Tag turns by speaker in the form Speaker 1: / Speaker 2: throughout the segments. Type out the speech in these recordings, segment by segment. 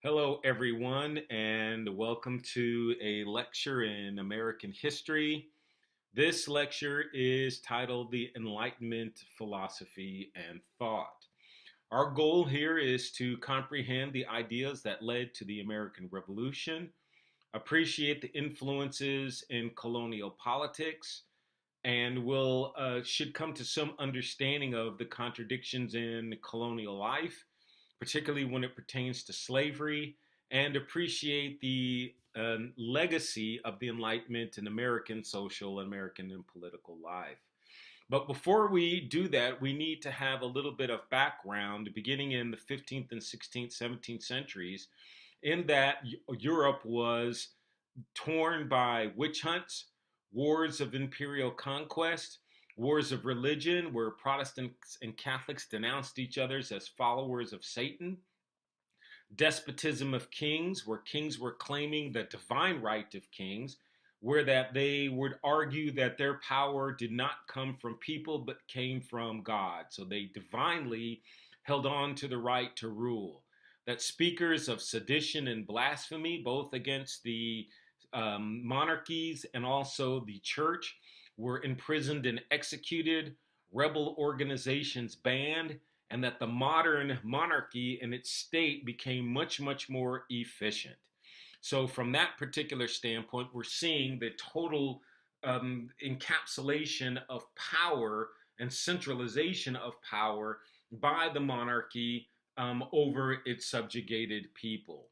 Speaker 1: Hello, everyone, and welcome to a lecture in American history. This lecture is titled The Enlightenment, Philosophy, and Thought. Our goal here is to comprehend the ideas that led to the American Revolution, appreciate the influences in colonial politics, and will should come to some understanding of the contradictions in colonial life, particularly when it pertains to slavery, and appreciate the legacy of the Enlightenment in American social, American and political life. But before we do that, we need to have a little bit of background, beginning in the 15th and 16th, 17th centuries, in that Europe was torn by witch hunts, wars of imperial conquest, wars of religion, where Protestants and Catholics denounced each other as followers of Satan, despotism of kings, where kings were claiming the divine right of kings, where that they would argue that their power did not come from people but came from God. So they divinely held on to the right to rule. That speakers of sedition and blasphemy, both against the monarchies and also the church, were imprisoned and executed, rebel organizations banned, and that the modern monarchy and its state became much, much more efficient. So, from that particular standpoint, we're seeing the total encapsulation of power and centralization of power by the monarchy over its subjugated people.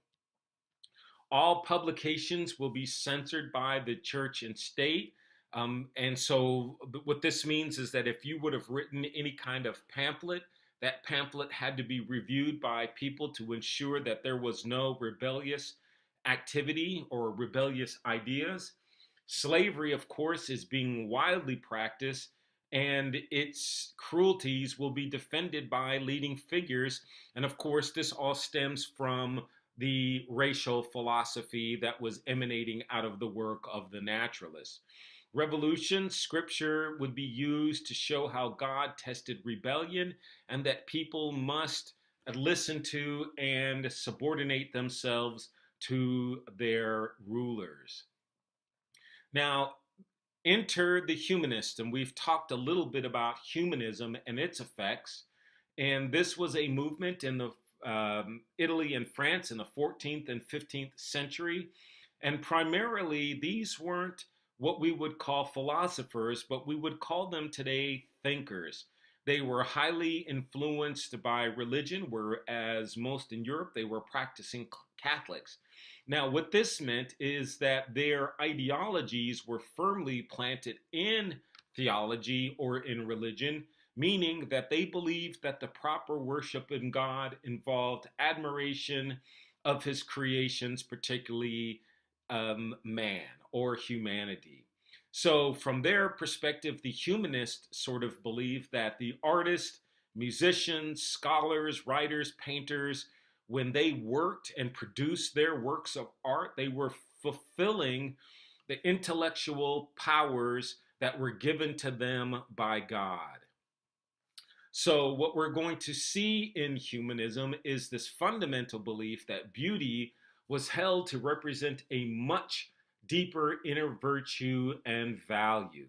Speaker 1: All publications will be censored by the church and state. And so, what this means is that if you would have written any kind of pamphlet, that pamphlet had to be reviewed by people to ensure that there was no rebellious activity or rebellious ideas. Slavery, of course, is being widely practiced, and its cruelties will be defended by leading figures. And of course, this all stems from the racial philosophy that was emanating out of the work of the naturalists. Revolution, scripture would be used to show how God tested rebellion and that people must listen to and subordinate themselves to their rulers. Now, enter the humanists, and we've talked a little bit about humanism and its effects. And this was a movement in the Italy and France in the 14th and 15th century. And primarily, these weren't what we would call philosophers, but we would call them today thinkers. They were highly influenced by religion, whereas most in Europe, they were practicing Catholics. Now, what this meant is that their ideologies were firmly planted in theology or in religion, meaning that they believed that the proper worship in God involved admiration of his creations, particularly man or humanity. So, from their perspective, the humanists sort of believed that the artists, musicians, scholars, writers, painters, when they worked and produced their works of art, they were fulfilling the intellectual powers that were given to them by God. So, what we're going to see in humanism is this fundamental belief that beauty was held to represent a much deeper inner virtue and value,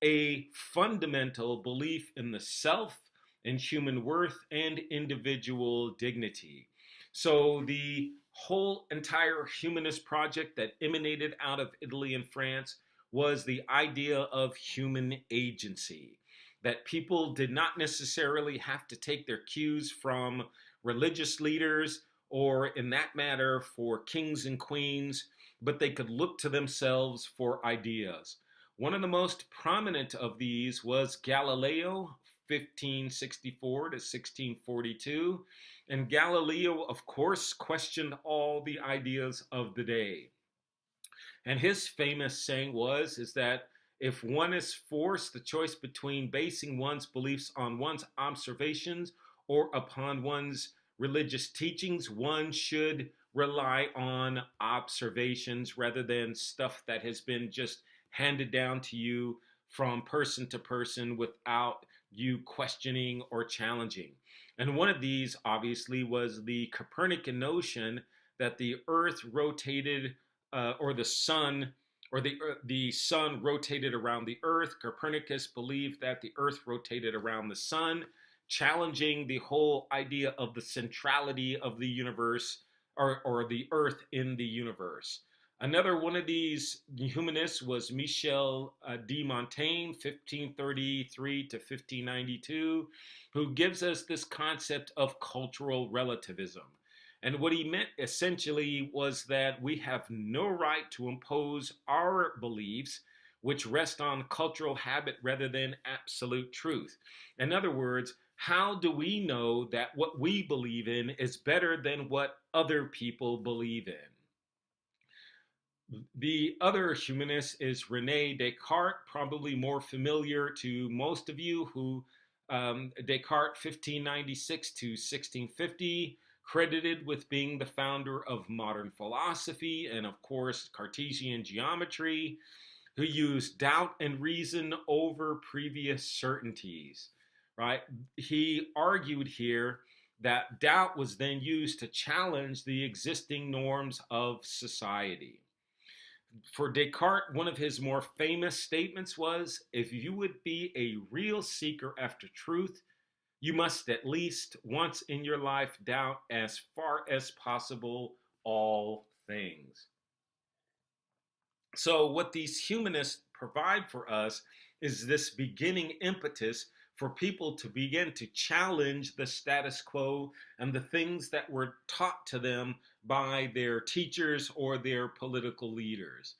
Speaker 1: a fundamental belief in the self, in human worth, and individual dignity. So, the whole entire humanist project that emanated out of Italy and France was the idea of human agency, that people did not necessarily have to take their cues from religious leaders or, in that matter, for kings and queens, but they could look to themselves for ideas. One of the most prominent of these was Galileo, 1564 to 1642. And Galileo, of course, questioned all the ideas of the day. And his famous saying is that if one is forced the choice between basing one's beliefs on one's observations or upon one's religious teachings, one should rely on observations rather than stuff that has been just handed down to you from person to person without you questioning or challenging. And one of these, obviously, was the Copernican notion that the Earth rotated, or the sun, or the sun rotated around the Earth. Copernicus believed that the Earth rotated around the sun, challenging the whole idea of the centrality of the universe, or the Earth in the universe. Another one of these humanists was Michel de Montaigne, 1533 to 1592, who gives us this concept of cultural relativism. And what he meant essentially was that we have no right to impose our beliefs, which rest on cultural habit rather than absolute truth. In other words, how do we know that what we believe in is better than what other people believe in? The other humanist is Rene Descartes, probably more familiar to most of you, who Descartes 1596 to 1650, credited with being the founder of modern philosophy and, of course, Cartesian geometry, who used doubt and reason over previous certainties, right? He argued here that doubt was then used to challenge the existing norms of society. For Descartes, one of his more famous statements was, if you would be a real seeker after truth, you must at least once in your life doubt as far as possible all things. So what these humanists provide for us is this beginning impetus for people to begin to challenge the status quo and the things that were taught to them by their teachers or their political leaders.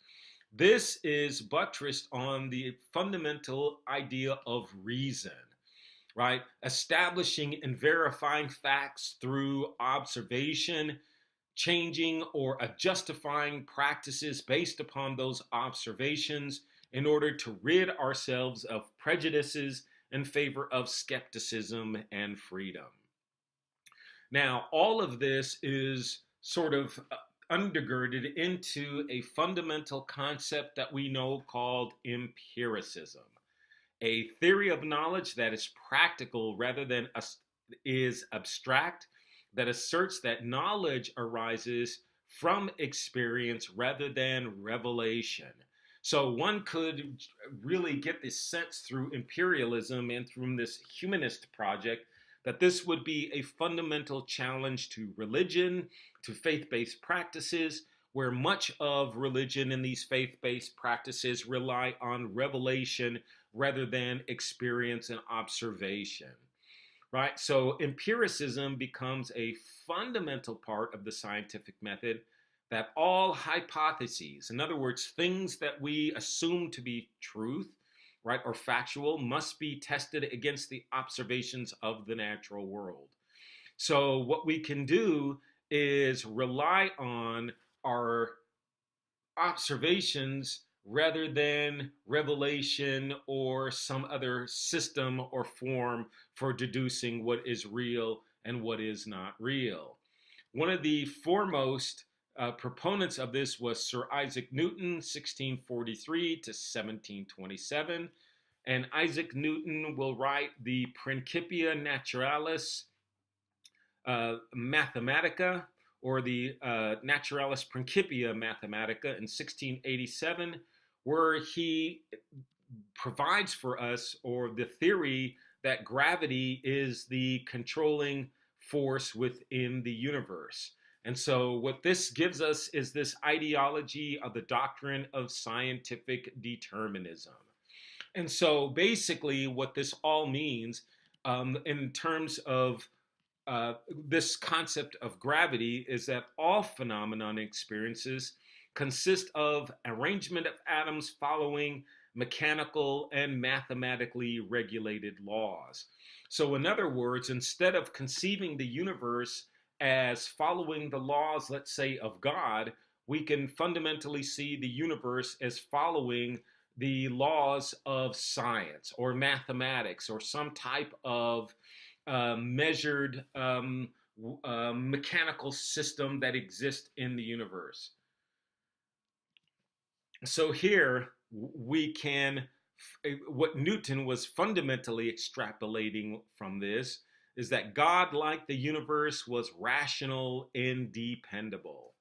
Speaker 1: This is buttressed on the fundamental idea of reason, right? Establishing and verifying facts through observation, changing or justifying practices based upon those observations in order to rid ourselves of prejudices in favor of skepticism and freedom. Now, all of this is sort of undergirded into a fundamental concept that we know called empiricism, a theory of knowledge that is practical rather than is abstract, that asserts that knowledge arises from experience rather than revelation. So one could really get this sense through empiricism and through this humanist project that this would be a fundamental challenge to religion, to faith-based practices, where much of religion and these faith-based practices rely on revelation rather than experience and observation. Right? So empiricism becomes a fundamental part of the scientific method, that all hypotheses, in other words, things that we assume to be truth, right, or factual, must be tested against the observations of the natural world. So what we can do is rely on our observations rather than revelation or some other system or form for deducing what is real and what is not real. One of the foremost proponents of this was Sir Isaac Newton, 1643 to 1727. And Isaac Newton will write the Principia Naturalis Mathematica, or the Naturalis Principia Mathematica in 1687, where he provides for us, or the theory that gravity is the controlling force within the universe. And so what this gives us is this ideology of the doctrine of scientific determinism. And so basically what this all means in terms of this concept of gravity is that all phenomenon experiences consist of arrangement of atoms following mechanical and mathematically regulated laws. So in other words, instead of conceiving the universe as following the laws, let's say, of God, we can fundamentally see the universe as following the laws of science or mathematics or some type of measured mechanical system that exists in the universe. So here we can what Newton was fundamentally extrapolating from this is that God, like the universe, was rational and dependable.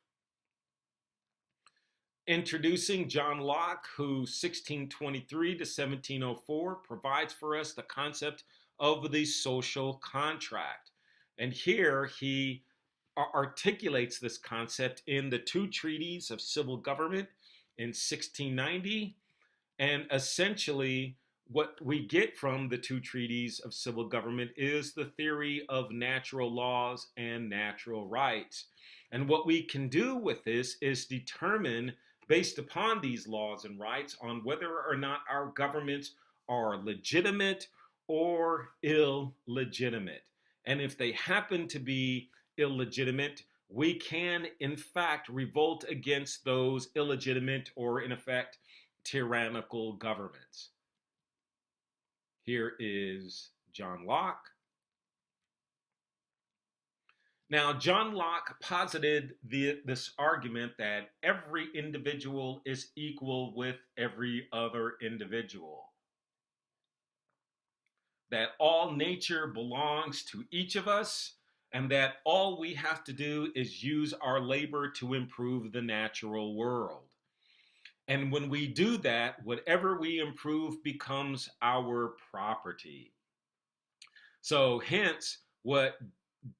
Speaker 1: Introducing John Locke, who 1623 to 1704 provides for us the concept of the social contract. And here he articulates this concept in the two treaties of civil government in 1690. And essentially, what we get from the two treaties of civil government is the theory of natural laws and natural rights. And what we can do with this is determine, based upon these laws and rights, on whether or not our governments are legitimate or illegitimate. And if they happen to be illegitimate, we can, in fact, revolt against those illegitimate or, in effect, tyrannical governments. Here is John Locke. Now, John Locke posited this argument that every individual is equal with every other individual, that all nature belongs to each of us, and that all we have to do is use our labor to improve the natural world. And when we do that, whatever we improve becomes our property. So, hence, what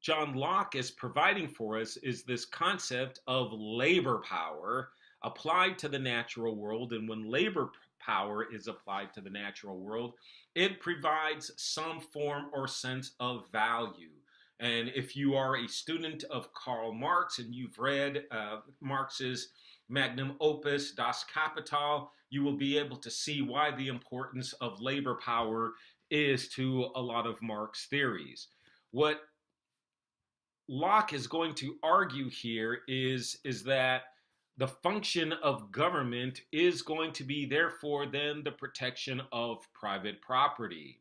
Speaker 1: John Locke is providing for us is this concept of labor power applied to the natural world. And when labor power is applied to the natural world, it provides some form or sense of value. And if you are a student of Karl Marx and you've read Marx's magnum opus, Das Kapital, you will be able to see why the importance of labor power is to a lot of Marx theories. What Locke is going to argue here is that the function of government is going to be, therefore, then the protection of private property.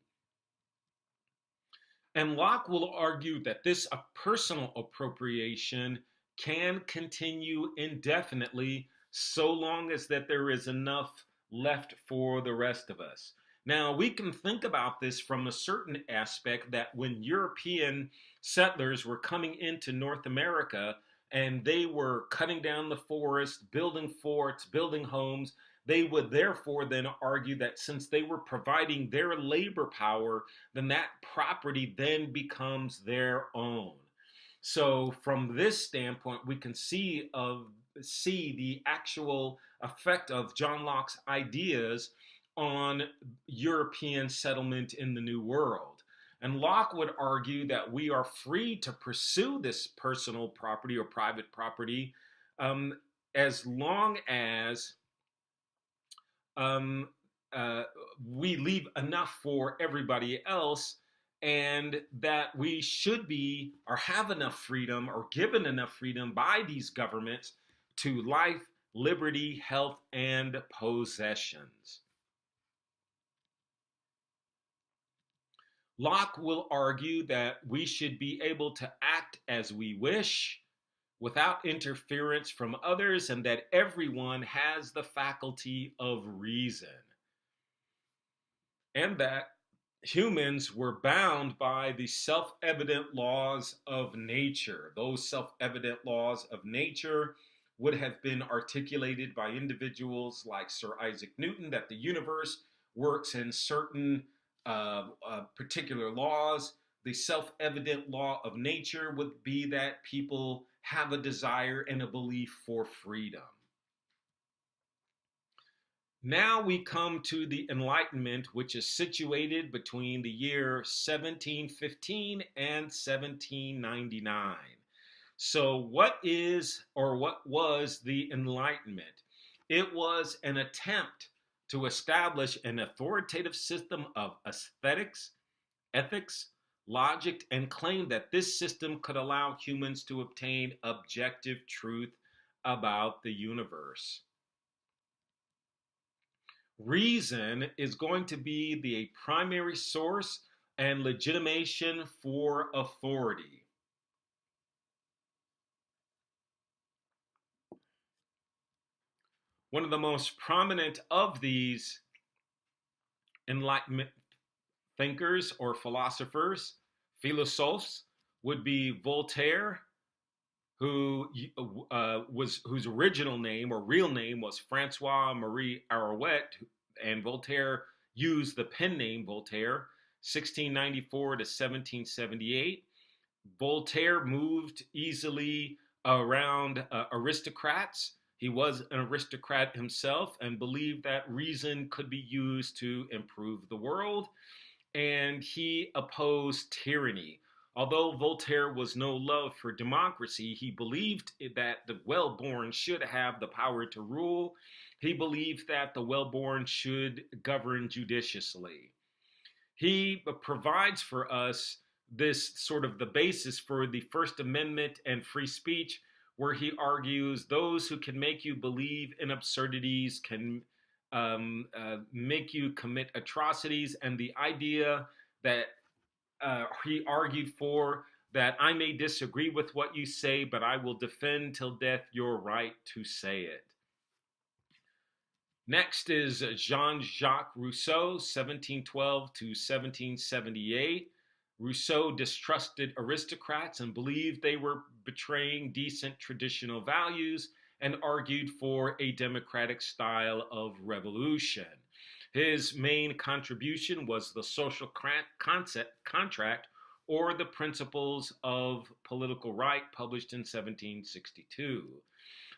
Speaker 1: And Locke will argue that this personal appropriation can continue indefinitely so long as that there is enough left for the rest of us. Now, we can think about this from a certain aspect that when European settlers were coming into North America and they were cutting down the forest, building forts, building homes, they would therefore then argue that since they were providing their labor power, then that property then becomes their own. So from this standpoint, we can see the actual effect of John Locke's ideas on European settlement in the New World. And Locke would argue that we are free to pursue this personal property or private property as long as we leave enough for everybody else, and that we should be or have enough freedom or given enough freedom by these governments to life, liberty, health, and possessions. Locke will argue that we should be able to act as we wish without interference from others, and that everyone has the faculty of reason. And that humans were bound by the self-evident laws of nature. Those self-evident laws of nature would have been articulated by individuals like Sir Isaac Newton, that the universe works in certain particular laws. The self-evident law of nature would be that people have a desire and a belief for freedom. Now we come to the Enlightenment, which is situated between the year 1715 and 1799. So what is or what was the Enlightenment? It was an attempt to establish an authoritative system of aesthetics, ethics, logic, and claimed that this system could allow humans to obtain objective truth about the universe. Reason is going to be the primary source and legitimation for authority. One of the most prominent of these Enlightenment thinkers or philosophers, philosophes, would be Voltaire, who whose original name or real name was Francois Marie Arouet, and Voltaire used the pen name Voltaire, 1694 to 1778. Voltaire moved easily around aristocrats. He was an aristocrat himself and believed that reason could be used to improve the world. And he opposed tyranny. Although Voltaire was no love for democracy, he believed that the well born should have the power to rule. He believed that the well born should govern judiciously. He provides for us this sort of the basis for the First Amendment and free speech, where he argues those who can make you believe in absurdities can make you commit atrocities, and the idea that he argued for that I may disagree with what you say, but I will defend till death your right to say it. Next is Jean-Jacques Rousseau, 1712 to 1778. Rousseau distrusted aristocrats and believed they were betraying decent traditional values and argued for a democratic style of revolution. His main contribution was the social contract, or the Principles of Political Right, published in 1762.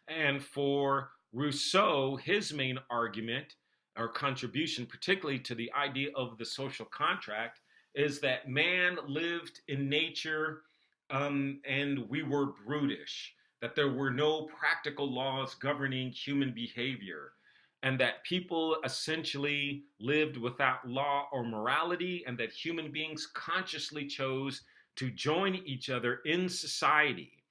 Speaker 1: And for Rousseau, his main argument or contribution, particularly to the idea of the social contract, is that man lived in nature and we were brutish, that there were no practical laws governing human behavior, and that people essentially lived without law or morality, and that human beings consciously chose to join each other in society,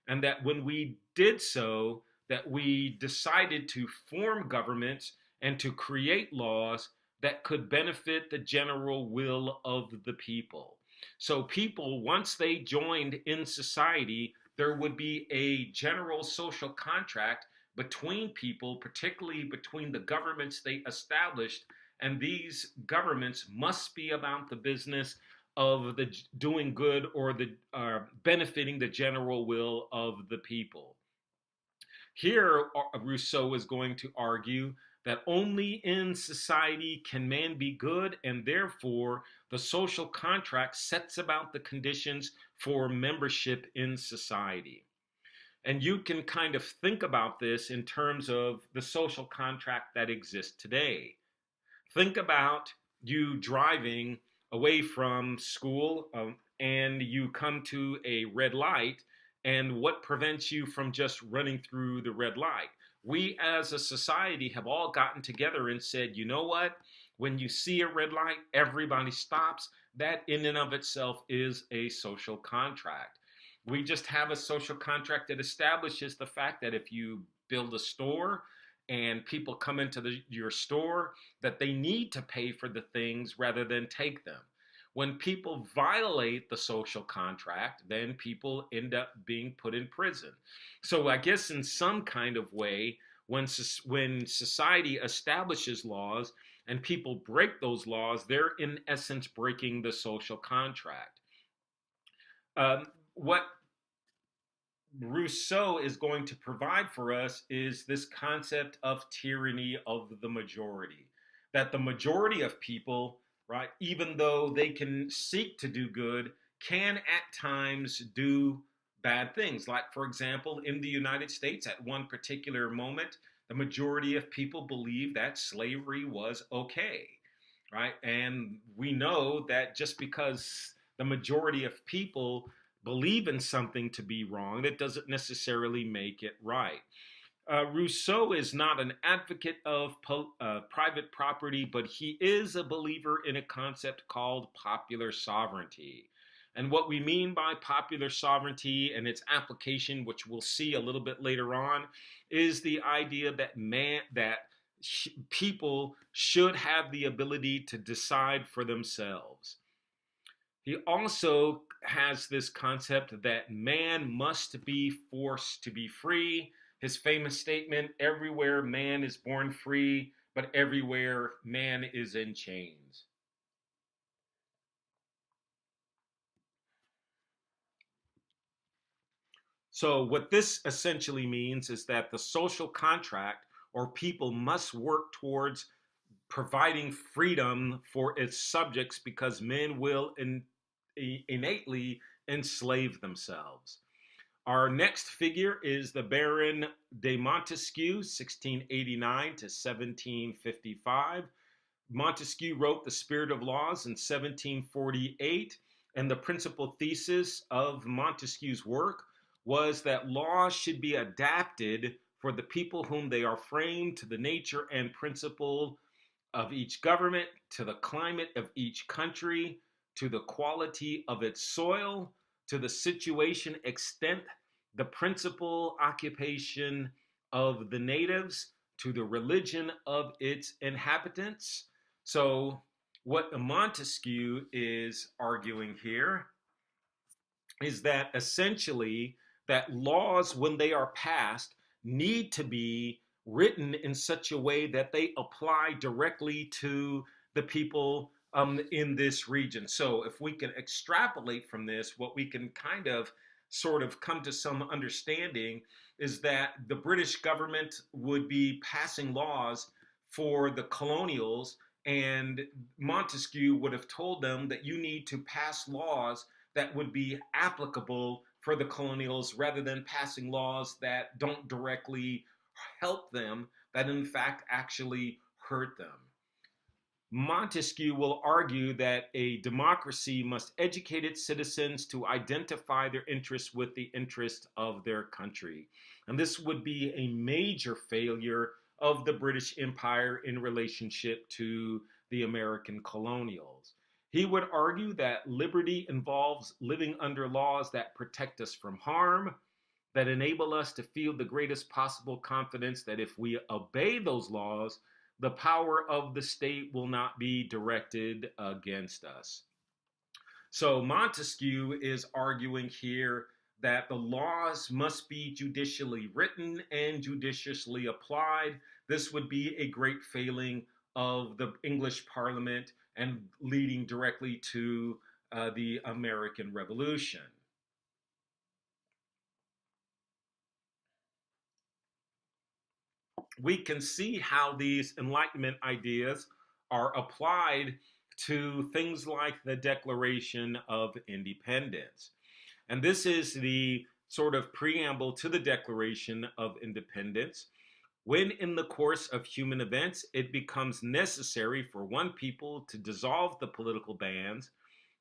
Speaker 1: and that when we did so, that we decided to form governments and to create laws that could benefit the general will of the people. So people, once they joined in society, there would be a general social contract between people, particularly between the governments they established, and these governments must be about the business of the doing good or the benefiting the general will of the people. Here, Rousseau is going to argue that only in society can man be good, and therefore the social contract sets about the conditions for membership in society. And you can kind of think about this in terms of the social contract that exists today. Think about you driving away from school and you come to a red light, and what prevents you from just running through the red light? We as a society have all gotten together and said, you know what? When you see a red light, everybody stops. That in and of itself is a social contract. We just have a social contract that establishes the fact that if you build a store and people come into your store, that they need to pay for the things rather than take them. When people violate the social contract, then people end up being put in prison. So I guess in some kind of way, when society establishes laws and people break those laws, they're in essence breaking the social contract. What Rousseau is going to provide for us is this concept of tyranny of the majority, that the majority of people, right, even though they can seek to do good, can at times do bad things. Like, for example, in the United States, at one particular moment, the majority of people believed that slavery was okay, right? And we know that just because the majority of people believe in something to be wrong, that doesn't necessarily make it right. Rousseau is not an advocate of private property, but he is a believer in a concept called popular sovereignty. And what we mean by popular sovereignty and its application, which we'll see a little bit later on, is the idea that people should have the ability to decide for themselves. He also has this concept that man must be forced to be free. His famous statement, everywhere man is born free, but everywhere man is in chains. So, what this essentially means is that the social contract or people must work towards providing freedom for its subjects because men will innately enslave themselves. Our next figure is the Baron de Montesquieu, 1689 to 1755. Montesquieu wrote The Spirit of Laws in 1748, and the principal thesis of Montesquieu's work was that laws should be adapted for the people whom they are framed to the nature and principle of each government, to the climate of each country, to the quality of its soil, to the situation, extent, the principal occupation of the natives, to the religion of its inhabitants. So, what Montesquieu is arguing here is that essentially that laws, when they are passed, need to be written in such a way that they apply directly to the people in this region. So if we can extrapolate from this, what we can kind of sort of come to some understanding is that the British government would be passing laws for the colonials, and Montesquieu would have told them that you need to pass laws that would be applicable for the colonials rather than passing laws that don't directly help them, that in fact actually hurt them. Montesquieu will argue that a democracy must educate its citizens to identify their interests with the interests of their country. And this would be a major failure of the British Empire in relationship to the American colonials. He would argue that liberty involves living under laws that protect us from harm, that enable us to feel the greatest possible confidence that if we obey those laws, the power of the state will not be directed against us. So Montesquieu is arguing here that the laws must be judicially written and judiciously applied. This would be a great failing of the English Parliament and leading directly to the American Revolution. We can see how these Enlightenment ideas are applied to things like the Declaration of Independence. And this is the sort of preamble to the Declaration of Independence. When in the course of human events it becomes necessary for one people to dissolve the political bands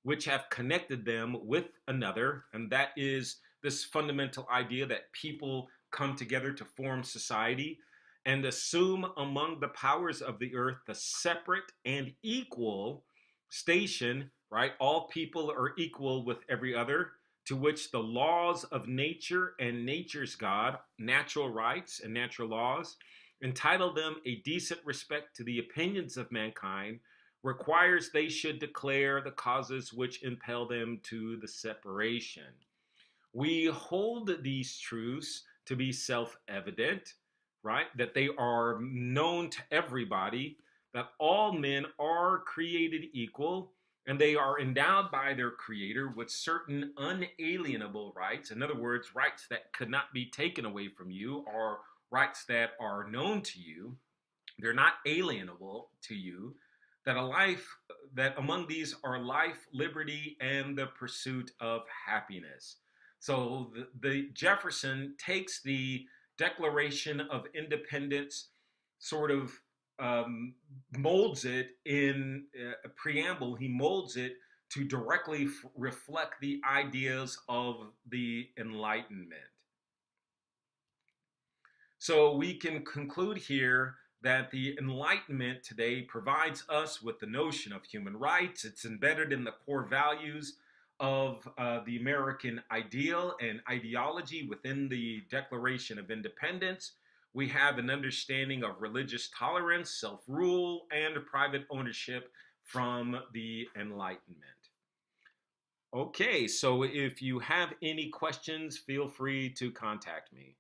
Speaker 1: which have connected them with another, and that is this fundamental idea that people come together to form society and assume among the powers of the earth the separate and equal station, right? All people are equal with every other, to which the laws of nature and nature's God, natural rights and natural laws, entitle them a decent respect to the opinions of mankind, requires they should declare the causes which impel them to the separation. We hold these truths to be self-evident, right? That they are known to everybody, that all men are created equal, and they are endowed by their creator with certain unalienable rights. In other words, rights that could not be taken away from you, or rights that are known to you. They're not alienable to you. That among these are life, liberty, and the pursuit of happiness. So the Jefferson takes the Declaration of Independence, sort of molds it in a preamble. He molds it to directly reflect the ideas of the Enlightenment. So we can conclude here that the Enlightenment today provides us with the notion of human rights. It's embedded in the core values of the American ideal and ideology within the Declaration of Independence. We have an understanding of religious tolerance, self-rule, and private ownership from the Enlightenment. Okay, so if you have any questions, feel free to contact me.